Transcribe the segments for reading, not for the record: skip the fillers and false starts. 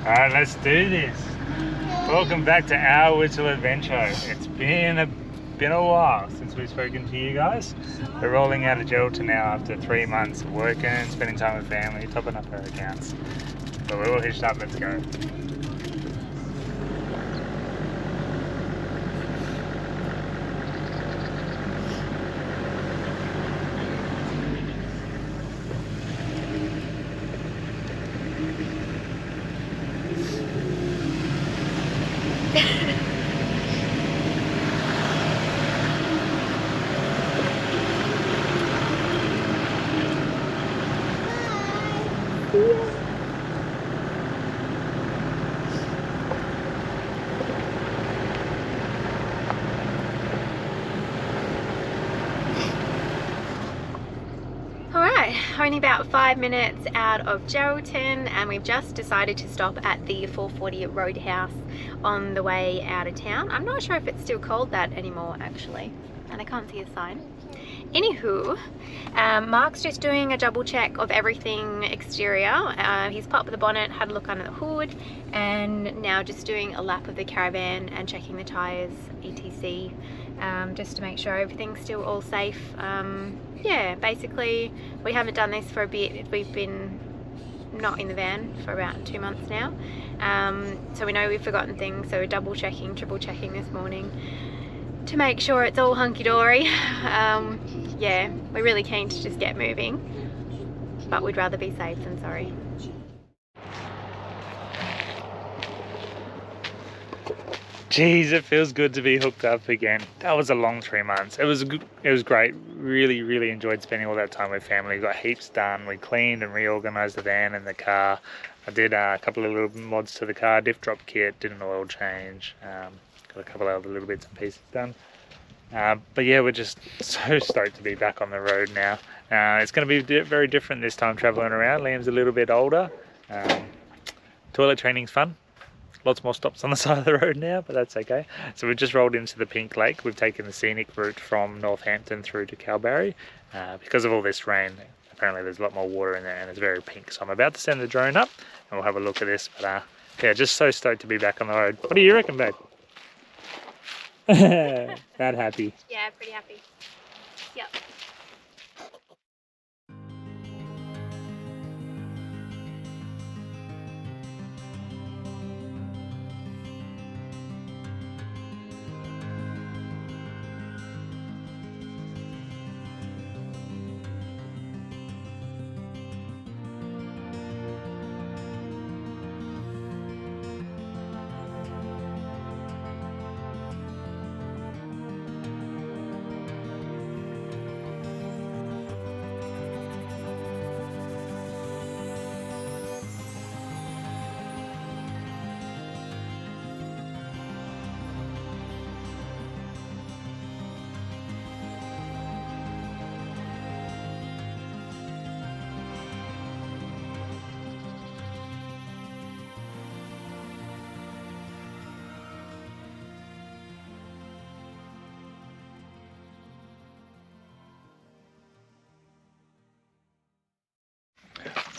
Alright, let's do this. Welcome back to our Whittle adventure. It's been a while since we've spoken to you guys. We're rolling out of Geraldton now after 3 months of working, spending time with family, topping up our accounts. But we're all hitched up, let's go. Alright, only about 5 minutes out of Geraldton, and we've just decided to stop at the 440 Roadhouse on the way out of town. I'm not sure if it's still called that anymore actually, and I can't see a sign. Anywho, Mark's just doing a double check of everything exterior. He's popped the bonnet, had a look under the hood, and now just doing a lap of the caravan and checking the tyres, etc. Just to make sure everything's still all safe. Yeah, basically we haven't done this for a bit. We've been not in the van for about 2 months now, so we know we've forgotten things, so we're double checking, triple checking this morning to make sure it's all hunky-dory. Yeah, we're really keen to just get moving, but we'd rather be safe than sorry. Jeez, it feels good to be hooked up again. That was a long 3 months. It was great. Really enjoyed spending all that time with family. Got heaps done. We cleaned and reorganized the van and the car. I did a couple of little mods to the car, diff drop kit, did an oil change, got a couple of other little bits and pieces done. But yeah, we're just so stoked to be back on the road now. It's going to be very different this time traveling around. Liam's a little bit older. Toilet training's fun. Lots more stops on the side of the road now, but that's okay. So we've just rolled into the Pink Lake. We've taken the scenic route from Northampton through to Kalbarri. Because of all this rain, apparently there's a lot more water in there and it's very pink. So I'm about to send the drone up and we'll have a look at this. But yeah, just so stoked to be back on the road. What do you reckon, babe? That happy? Yeah, pretty happy. Yep.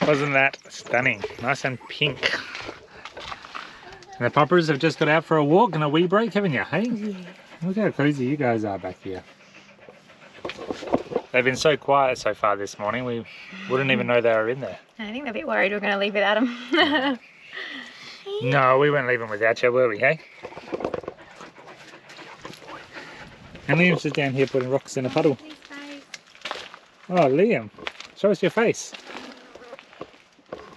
Wasn't that stunning? Nice and pink. And the puppers have just got out for a walk and a wee break, haven't you? Hey? Yeah. Look how crazy you guys are back here. They've been so quiet so far this morning, we wouldn't even know they were in there. I think they're a bit worried we're going to leave without them. No, we weren't leaving without you, were we, hey? And Liam's just down here putting rocks in a puddle. Oh, Liam, show us your face.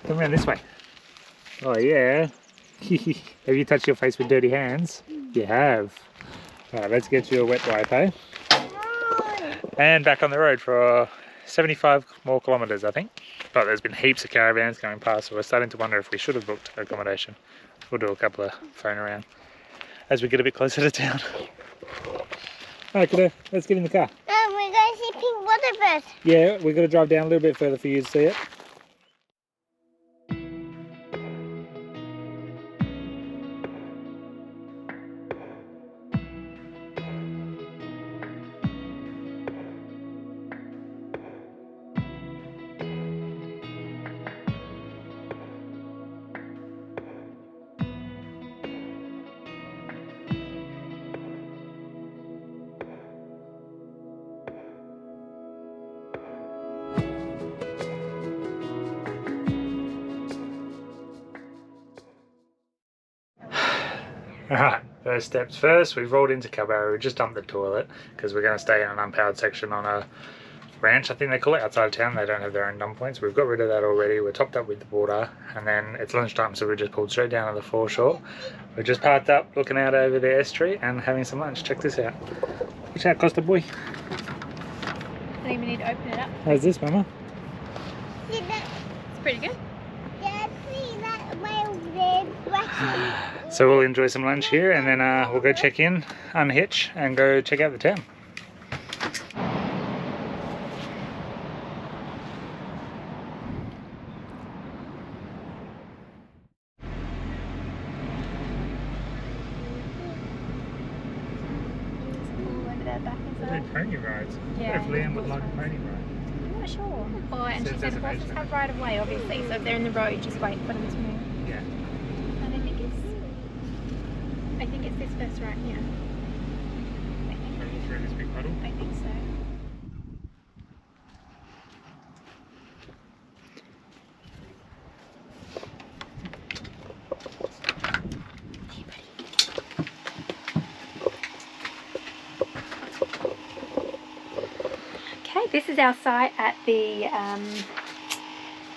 Come around this way. Oh yeah. Have you touched your face with dirty hands? You have. Alright, let's get you a wet wipe, eh? And back on the road for 75 more kilometres, I think. But there's been heaps of caravans going past, so we're starting to wonder if we should have booked accommodation. We'll do a couple of phone around as we get a bit closer to town. Alright, kiddo, let's get in the car. We're going to see pink water first. Yeah, we're going to drive down a little bit further for you to see it. Alright, first steps first. We've rolled into Kalbarri. We just dumped the toilet because we're going to stay in an unpowered section on a ranch, I think they call it, outside of town. They don't have their own dump points. We've got rid of that already. We're topped up with the water, and then it's lunchtime, so we just pulled straight down to the foreshore. We're just parked up, looking out over the estuary and having some lunch. Check this out. Watch out, Costa boy. I think we need to open it up. How's this, Mama? See that? It's pretty good. Dad, see that my red brushing? So we'll enjoy some lunch here, and then we'll go check in, unhitch, and go check out the town. Pony rides. Yeah. What if Liam would like a pony ride? I'm not sure. Oh, and she Says said there's a horses measure. have right of way, obviously. So if they're in the road, just wait for them to move. Yeah. And I think it's this first right here. Through this big puddle. I think so. Okay, this is our site at the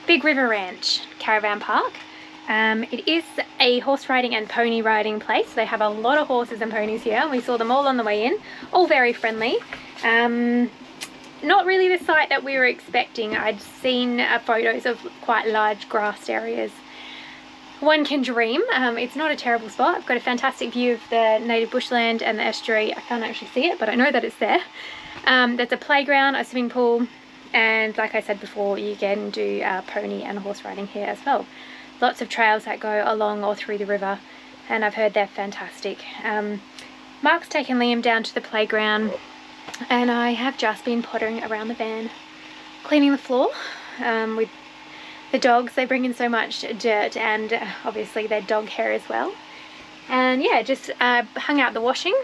Big River Ranch Caravan Park. It is a horse riding and pony riding place. They have a lot of horses and ponies here. We saw them all on the way in, all very friendly. Not really the site that we were expecting. I'd seen photos of quite large grassed areas. One can dream. It's not a terrible spot. I've got a fantastic view of the native bushland and the estuary. I can't actually see it, but I know that it's there. There's a playground, a swimming pool, and like I said before, you can do pony and horse riding here as well. Lots of trails that go along or through the river, and I've heard they're fantastic. Mark's taken Liam down to the playground, and I have just been pottering around the van, cleaning the floor with the dogs. They bring in so much dirt and obviously their dog hair as well. And yeah, just hung out the washing.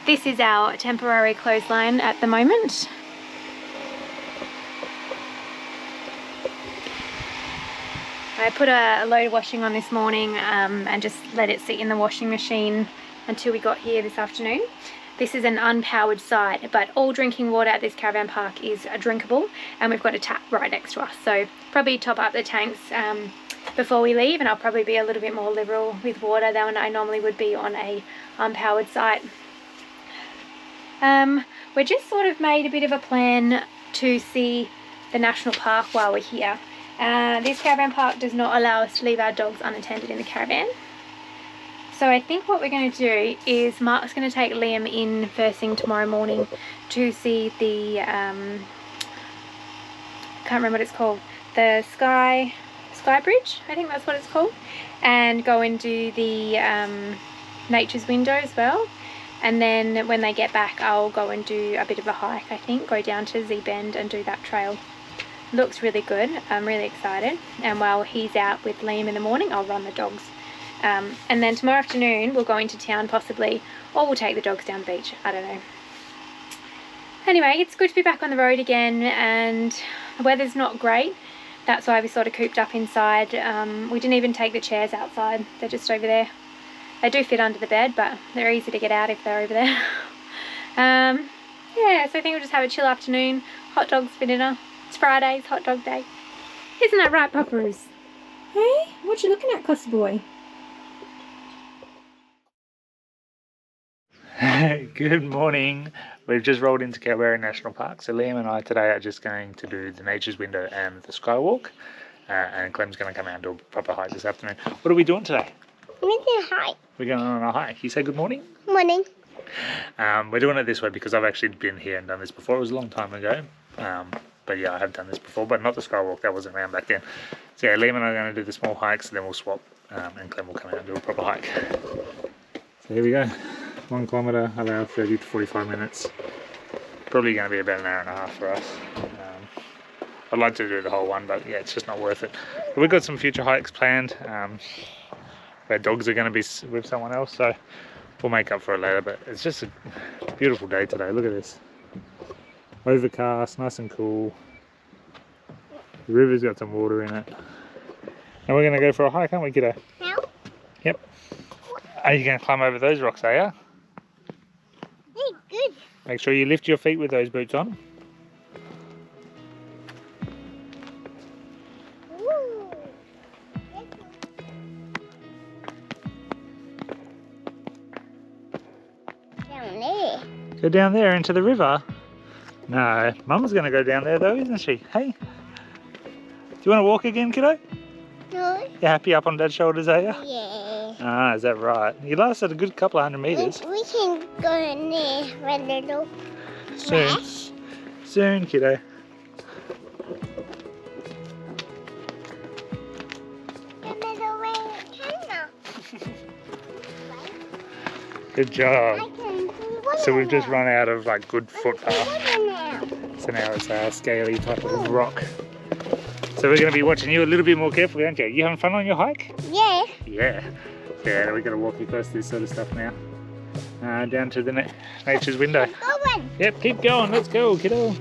This is our temporary clothesline at the moment. I put a load of washing on this morning and just let it sit in the washing machine until we got here this afternoon. This is an unpowered site, but all drinking water at this caravan park is drinkable, and we've got a tap right next to us. So probably top up the tanks before we leave, and I'll probably be a little bit more liberal with water than I normally would be on a unpowered site. We just sort of made a bit of a plan to see the national park while we're here. This caravan park does not allow us to leave our dogs unattended in the caravan. So I think what we're going to do is Mark's going to take Liam in first thing tomorrow morning to see the, can't remember what it's called, the Sky Bridge, I think that's what it's called, and go and do the Nature's Window as well. And then when they get back, I'll go and do a bit of a hike, I think, go down to Z Bend and do that trail. Looks really good. I'm really excited. And while he's out with Liam in the morning, I'll run the dogs. And then tomorrow afternoon we'll go into town possibly, or we'll take the dogs down the beach, I don't know. Anyway, it's good to be back on the road again, and the weather's not great. That's why we sort of cooped up inside. We didn't even take the chairs outside, they're just over there. They do fit under the bed, but they're easy to get out if they're over there. Yeah, so I think we'll just have a chill afternoon, hot dogs for dinner. It's Friday's hot dog day. Isn't that right, Pupperoos? Hey, what you looking at, Costa boy? Good morning. We've just rolled into Kalbarri National Park. So Liam and I today are just going to do the Nature's Window and the Skywalk. And Clem's going to come out and do a proper hike this afternoon. What are we doing today? We're going to hike. We're going on a hike. You say good morning? Morning. We're doing it this way because I've actually been here and done this before. It was a long time ago. But yeah, I have done this before, but not the Skywalk. That wasn't around back then. So yeah, Liam and I are going to do the small hikes, and then we'll swap, and Clem will come out and do a proper hike. So here we go. 1 kilometre, about 30 to 45 minutes. Probably going to be about an hour and a half for us. I'd like to do the whole one, but yeah, it's just not worth it. But we've got some future hikes planned. Our dogs are going to be with someone else, so we'll make up for it later. But it's just a beautiful day today. Look at this. Overcast, nice and cool. The river's got some water in it. And we're going to go for a hike, aren't we, kiddo? Now? Yep. Are you going to climb over those rocks, are you? They're good. Make sure you lift your feet with those boots on. Woo. Down there. Go down there into the river. No, Mum's going to go down there though, isn't she? Hey? Do you want to walk again, kiddo? No. You happy up on Dad's shoulders, are you? Yeah. Ah, is that right? You lasted a good couple of 100 metres. We can go in there with a little Soon. splash. Soon, kiddo. A little rain canal. Good job. I can see water So we've just now. run out of like good I can footpath. see water now. So now it's a scaly type of rock. So we're going to be watching you a little bit more carefully, aren't you? You having fun on your hike? Yeah. Yeah. Yeah, we're going to walk you across this sort of stuff now. Down to the nature's window. Go on. Yep, keep going. Let's go, kiddo.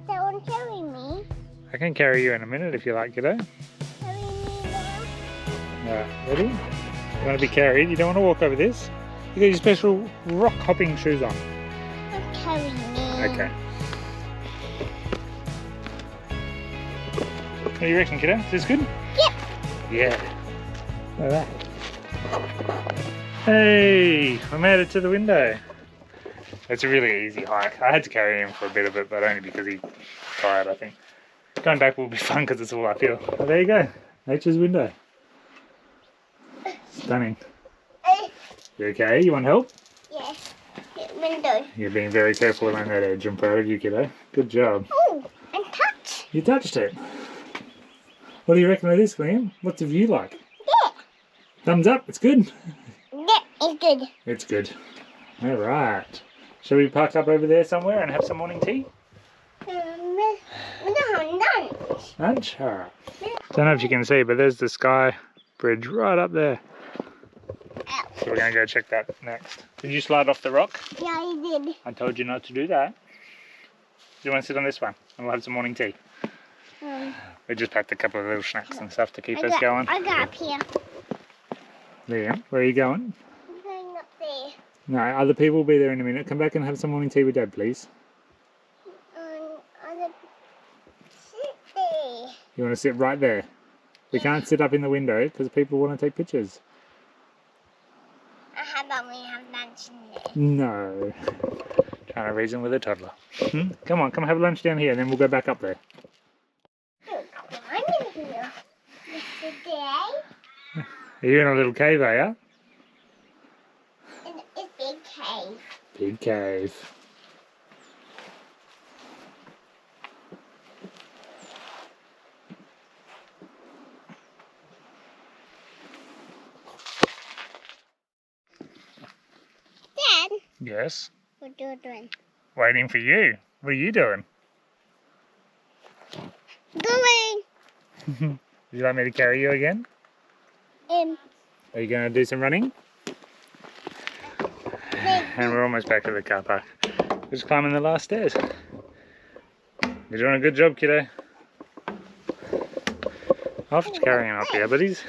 Someone carry me. I can carry you in a minute if you like, kiddo. Carry me now. Ready? You want to be carried? You don't want to walk over this? You got your special rock hopping shoes on. Don't carry me. Okay. What do you reckon, kiddo? Is this good? Yep. Yeah. Look at that. Hey, I made it to the window. It's a really easy hike. I had to carry him for a bit of it, but only because he's tired, I think. Going back will be fun because it's all uphill. Oh, there you go. Nature's window. Stunning. You okay? You want help? Yes. Window. You're being very careful around that edge. I'm proud of you, kiddo. Good job. Oh, and touch. You touched it. What do you reckon of this, Liam? What's the view like? Yeah. Thumbs up. It's good. Yeah, it's good. It's good. All right. Shall we park up over there somewhere and have some morning tea? We don't have lunch. Lunch? All right. Don't know if you can see, but there's the sky bridge right up there. Ow. So we're going to go check that next. Did you slide off the rock? Yeah, I did. I told you not to do that. Do you want to sit on this one and we'll have some morning tea? We just packed a couple of little snacks and stuff to keep us going. I got up here. Liam, where are you going? I'm going up there. No, other people will be there in a minute. Come back and have some morning tea with Dad, please. I'll sit there. You want to sit right there? We can't sit up in the window because people want to take pictures. How about we have lunch in there? No. Trying to reason with a toddler. Come on, come have lunch down here and then we'll go back up there. I'm in here. Today, Are you in a little cave, are you? and it's a big cave. Big cave. Dad, Yes. what are you doing? Waiting for you. What are you doing? Going. Would you like me to carry you again? Are you going to do some running? And we're almost back to the car park. We're just climbing the last stairs. You're doing a good job, kiddo. I'll have to carry him up here, but he's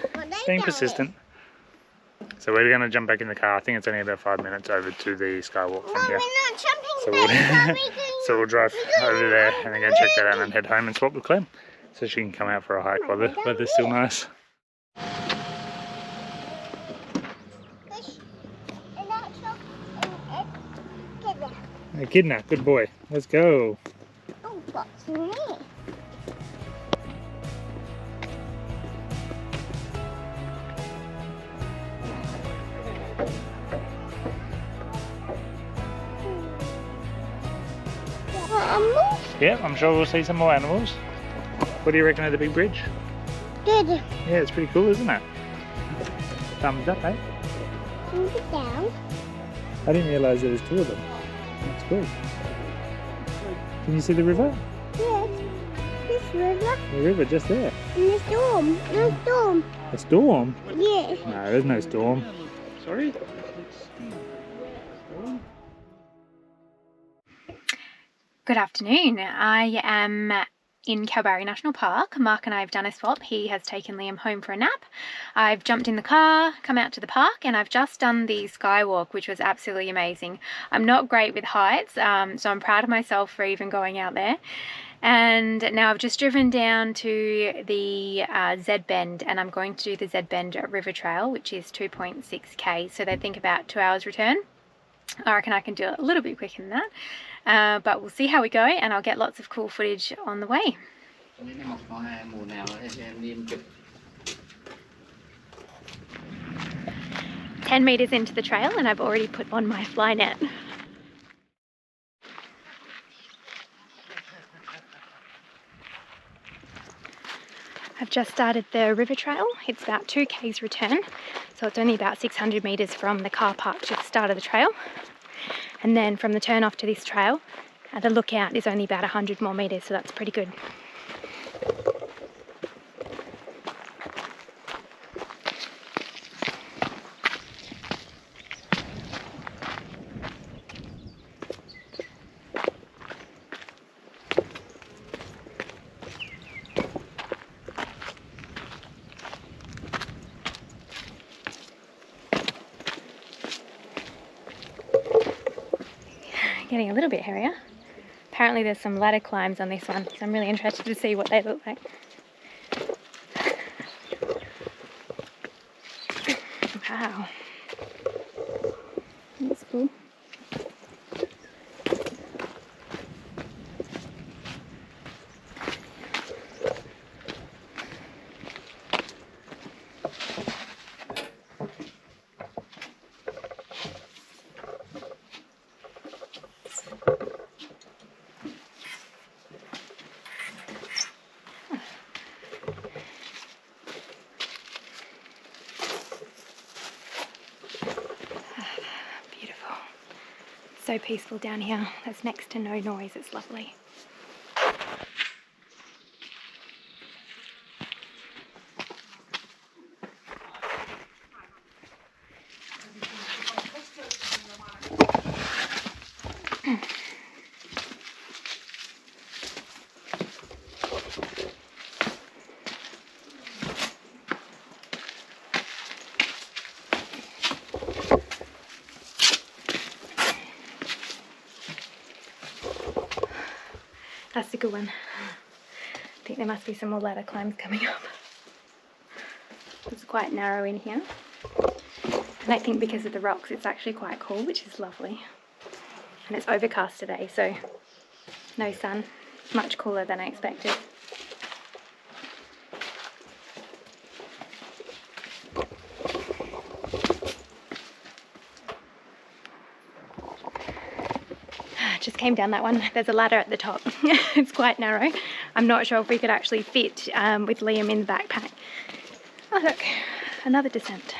being persistent. So we're going to jump back in the car. I think it's only about 5 minutes over to the skywalk from No, here. we're not jumping So back. we'll, so we'll drive over there and then go check that out and head home and swap with Clem. So she can come out for a hike while the weather's still nice. Echidna, good boy. Let's go. Oh, what's in there? Animals? Yeah, I'm sure we'll see some more animals. What do you reckon of the big bridge? Good. Yeah, it's pretty cool, isn't it? Thumbs up, eh? Move it down. I didn't realise there was two of them. That's cool. Can you see the river? Yes. This river. The river just there. And the storm. No storm. A storm? Yeah. No, there's no storm. Sorry? Good afternoon. I am in Kalbarri National Park. Mark and I have done a swap. He has taken Liam home for a nap. I've jumped in the car, come out to the park, and I've just done the skywalk, which was absolutely amazing. I'm not great with heights, so I'm proud of myself for even going out there. And now I've just driven down to the Z Bend, and I'm going to do the Z Bend River Trail, which is 2.6k, so they think about 2 hours return. I reckon I can do it a little bit quicker than that, but we'll see how we go, and I'll get lots of cool footage on the way. 10 meters into the trail, and I've already put on my fly net. I've just started the river trail. It's about 2k's return, so it's only about 600 meters from the car park to the start of the trail. And then from the turn off to this trail, the lookout is only about 100 more meters, so that's pretty good. Getting a little bit hairier. Apparently there's some ladder climbs on this one, so I'm really interested to see what they look like. Wow. That's cool. So peaceful down here. There's next to no noise. It's lovely. That's a good one. I think there must be some more ladder climbs coming up. It's quite narrow in here. And I think because of the rocks it's actually quite cool, which is lovely. And it's overcast today, so no sun. Much cooler than I expected. Just came down that one. There's a ladder at the top. It's quite narrow. I'm not sure if we could actually fit with Liam in the backpack. Oh look, another descent.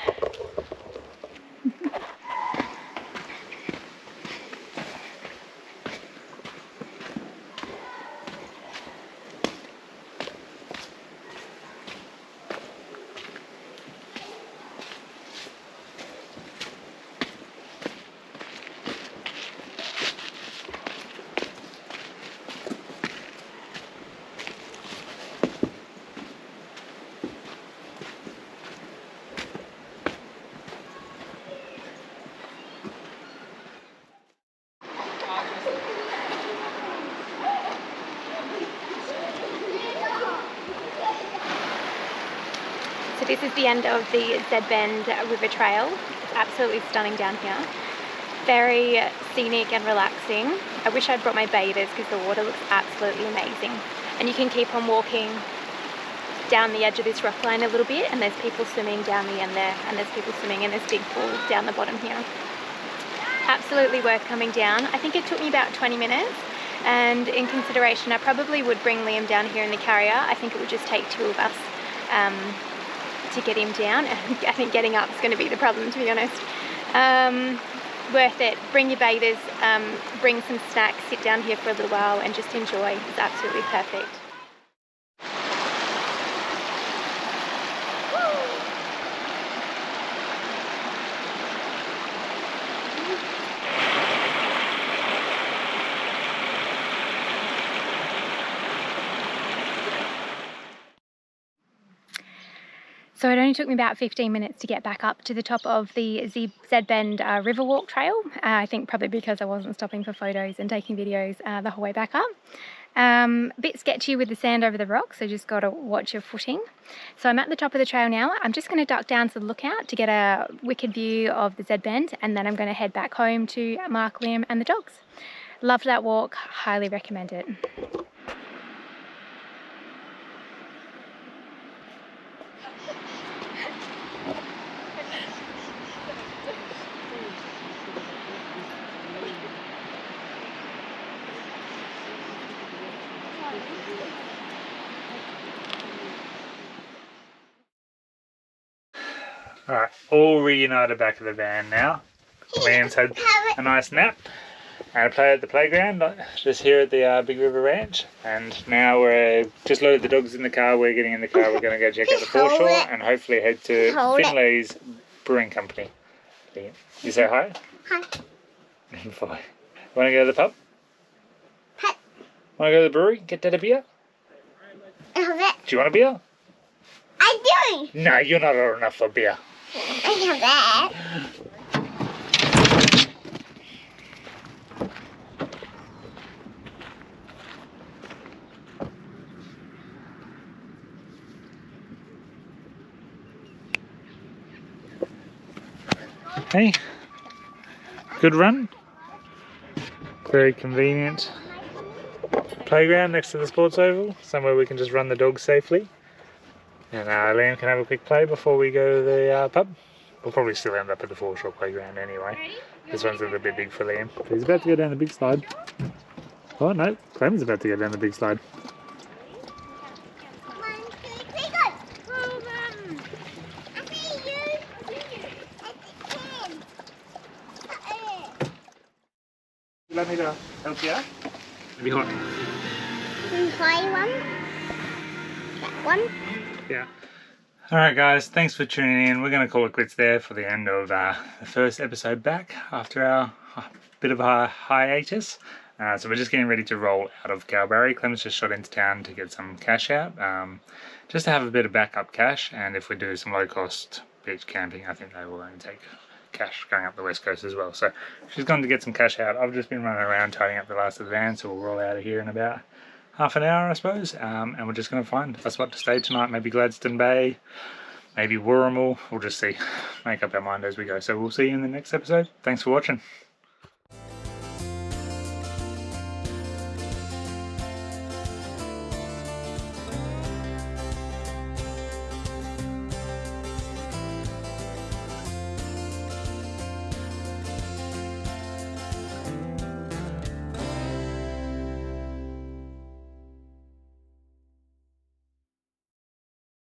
So this is the end of the Z Bend River Trail. It's absolutely stunning down here. Very scenic and relaxing. I wish I'd brought my bathers because the water looks absolutely amazing. And you can keep on walking down the edge of this rock line a little bit, and there's people swimming down the end there, and there's people swimming in this big pool down the bottom here. Absolutely worth coming down. I think it took me about 20 minutes. And in consideration, I probably would bring Liam down here in the carrier. I think it would just take two of us to get him down. I think getting up is going to be the problem, to be honest. Worth it. Bring your bathers, bring some snacks, sit down here for a little while and just enjoy. It's absolutely perfect. So it only took me about 15 minutes to get back up to the top of the Z Bend Riverwalk Trail. I think probably because I wasn't stopping for photos and taking videos the whole way back up. A bit sketchy with the sand over the rocks, so just got to watch your footing. So I'm at the top of the trail now. I'm just going to duck down to the lookout to get a wicked view of the Z Bend, and then I'm going to head back home to Mark, Liam and the dogs. Loved that walk, highly recommend it. Alright, all reunited back at the van now. Liam's had a nice nap and a play at the playground just here at the Big River Ranch, and now we're just loaded the dogs in the car. We're getting in the car, we're going to go check out the foreshore and hopefully head to Finlay's Brewing Company. You say hi? Hi. Bye. Want to go to the pub? Hi. Want to go to the brewery? Get Dad a beer? Do you want a beer? I do. No, you're not old enough for beer. I have that. Hey, good run. Very convenient playground next to the sports oval, somewhere we can just run the dogs safely. And Liam can have a quick play before we go to the pub. We'll probably still end up at the foreshore playground anyway. This one's a little bit big for Liam. But he's about to go down the big slide. Oh no, Clem's about to go down the big slide. 1, 2, 3, go. I see you. At the 10. You want me to help you out? Maybe hot. Can you try one? That one? Yeah. Alright guys, thanks for tuning in. We're going to call it quits there for the end of the first episode back after our bit of a hiatus. So we're just getting ready to roll out of Kalbarri. Clem's just shot into town to get some cash out, just to have a bit of backup cash, and if we do some low cost beach camping, I think they will only take cash going up the west coast as well. So she's gone to get some cash out. I've just been running around tidying up the last of the van, so we'll roll out of here in about half an hour I suppose, and we're just going to find a spot to stay tonight. Maybe Gladstone Bay, maybe Warrimal. We'll just see, make up our mind as we go. So we'll see you in the next episode. Thanks for watching.